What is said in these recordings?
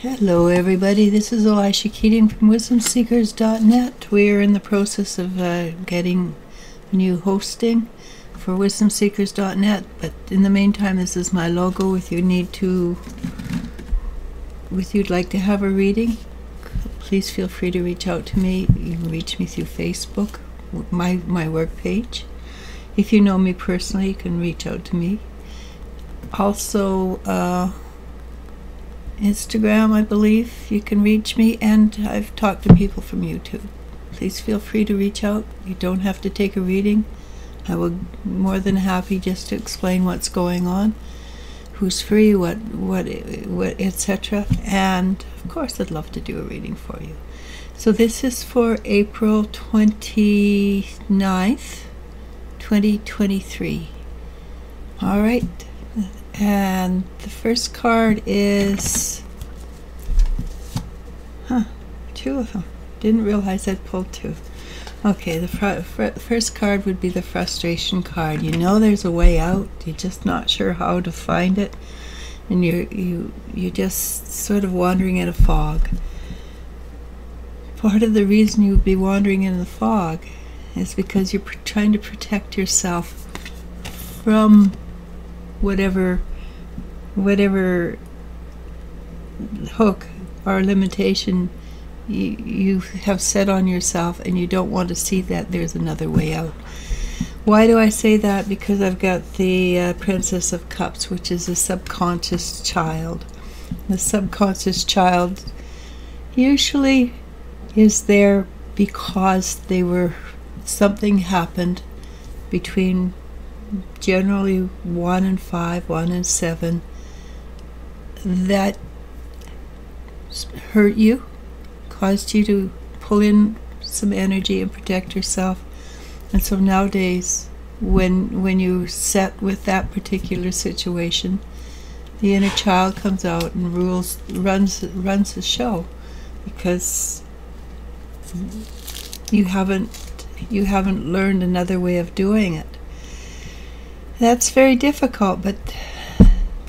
Hello everybody, this is ELIZ-SHA from WisdomSeekers.net. We are in the process of getting new hosting for WisdomSeekers.net, but in the meantime, this is my logo. If you'd like to have a reading, please feel free to reach out to me. You can reach me through Facebook, my work page. If you know me personally, you can reach out to me. Also, Instagram, I believe you can reach me, and I've talked to people from YouTube. Please feel free to reach out. You don't have to take a reading. I will be more than happy just to explain what's going on, who's free, what etc. And of course, I'd love to do a reading for you. So this is for April 29th, 2023. All right. And the first card is, two of them. Didn't realize I'd pulled two. Okay, the first card would be the frustration card. You know there's a way out. You're just not sure how to find it, and you're just sort of wandering in a fog. Part of the reason you'd be wandering in the fog is because you're trying to protect yourself from whatever hook or limitation you have set on yourself, and you don't want to see that there's another way out. Why do I say that? Because I've got the Princess of Cups, which is a subconscious child. The subconscious child usually is there because something happened between generally 1 and 5, 1 and 7, that hurt you, caused you to pull in some energy and protect yourself. And so nowadays, when you set with that particular situation, the inner child comes out and runs the show, because you haven't learned another way of doing it. That's very difficult, but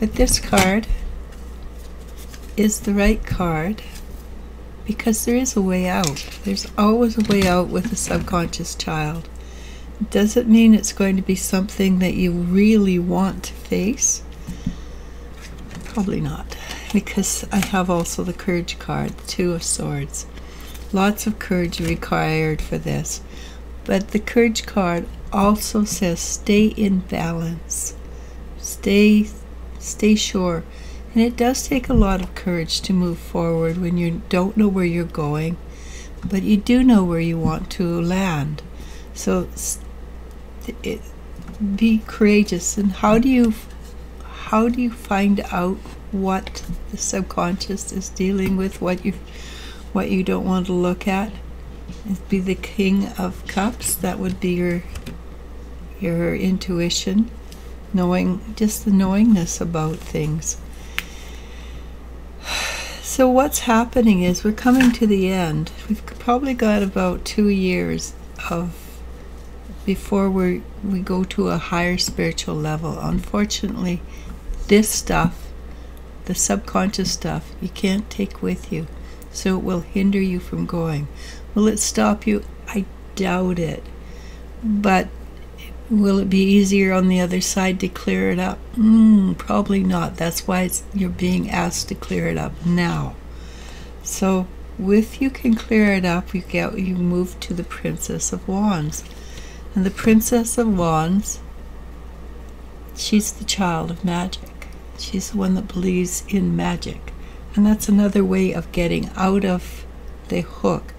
this card is the right card, because there is a way out. There's always a way out with a subconscious child. It doesn't mean it's going to be something that you really want to face. Probably not, because I have also the Courage card, the Two of Swords. Lots of courage required for this, but the Courage card also says stay in balance, stay sure. And it does take a lot of courage to move forward when you don't know where you're going, but you do know where you want to land. So be courageous. And how do you find out what the subconscious is dealing with, what you don't want to look at? It'd be the King of Cups. That would be your intuition, just the knowingness about things. So what's happening is we're coming to the end. We've probably got about 2 years before we go to a higher spiritual level. Unfortunately, this stuff, the subconscious stuff, you can't take with you, so it will hinder you from going. Will it stop you? I doubt it. But will it be easier on the other side to clear it up? Probably not. That's why you're being asked to clear it up now. So if you can clear it up, you move to the Princess of Wands. And the Princess of Wands, she's the child of magic. She's the one that believes in magic. And that's another way of getting out of the hook.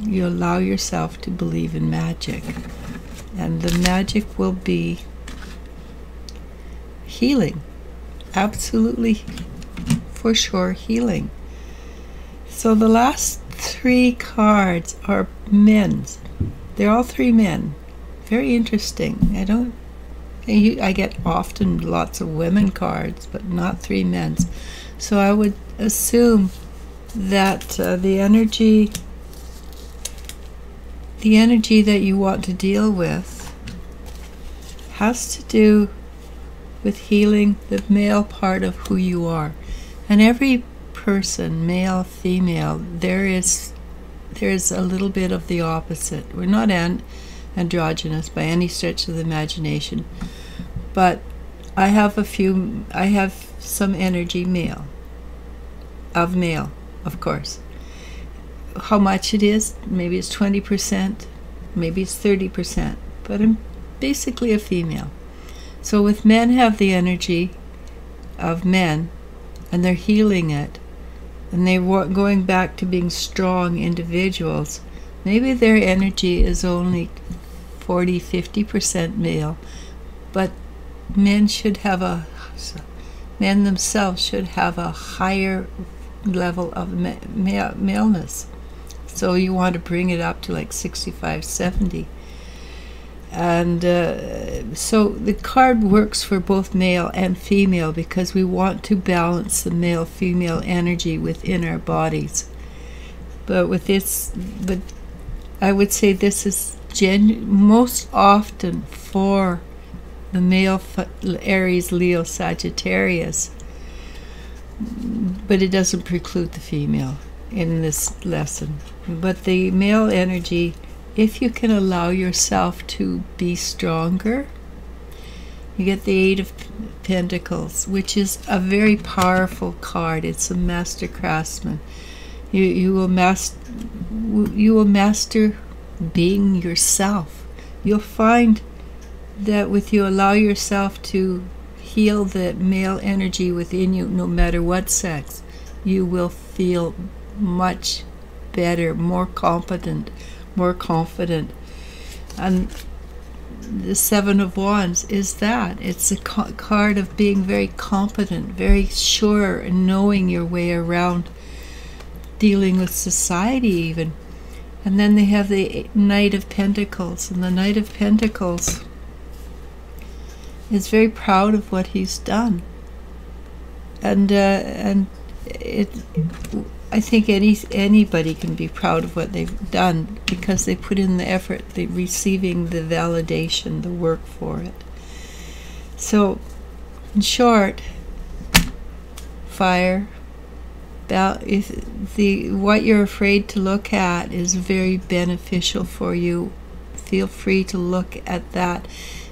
You allow yourself to believe in magic. And the magic will be healing. Absolutely, for sure, healing. So the last 3 cards are men's. They're all 3 men. Very interesting. I get often lots of women cards, but not 3 men's. So I would assume that the energy that you want to deal with has to do with healing the male part of who you are. And every person, male, female, there's a little bit of the opposite. We're not androgynous by any stretch of the imagination, but I have some energy male, of course. How much it is, maybe it's 20%, maybe it's 30%, but I'm basically a female. So with men have the energy of men, and they're healing it, and they're going back to being strong individuals, maybe their energy is only 40-50% male, but men themselves should have a higher level of maleness. So you want to bring it up to like 65-70. And so the card works for both male and female because we want to balance the male-female energy within our bodies. But with this, I would say this is most often for the male Aries, Leo, Sagittarius, but it doesn't preclude the female in this lesson. But the male energy, if you can allow yourself to be stronger, you get the Eight of Pentacles, which is a very powerful card. It's a master craftsman. You will master being yourself. You'll find that with you allow yourself to heal the male energy within you, no matter what sex, you will feel much better, more competent, more confident. And the Seven of Wands is that. It's a card of being very competent, very sure, and knowing your way around dealing with society even. And then they have the Knight of Pentacles, and the Knight of Pentacles is very proud of what he's done. And I think anybody can be proud of what they've done because they put in the effort, they're receiving the validation, the work for it. So, in short, fire. What you're afraid to look at is very beneficial for you. Feel free to look at that,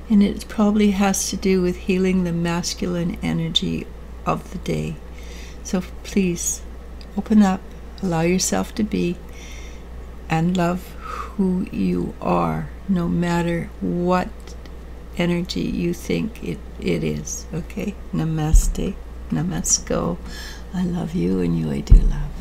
and it probably has to do with healing the masculine energy of the day. So please open up, allow yourself to be, and love who you are, no matter what energy you think it is. Okay? Namaste. Namasko. I love you, and you I do love.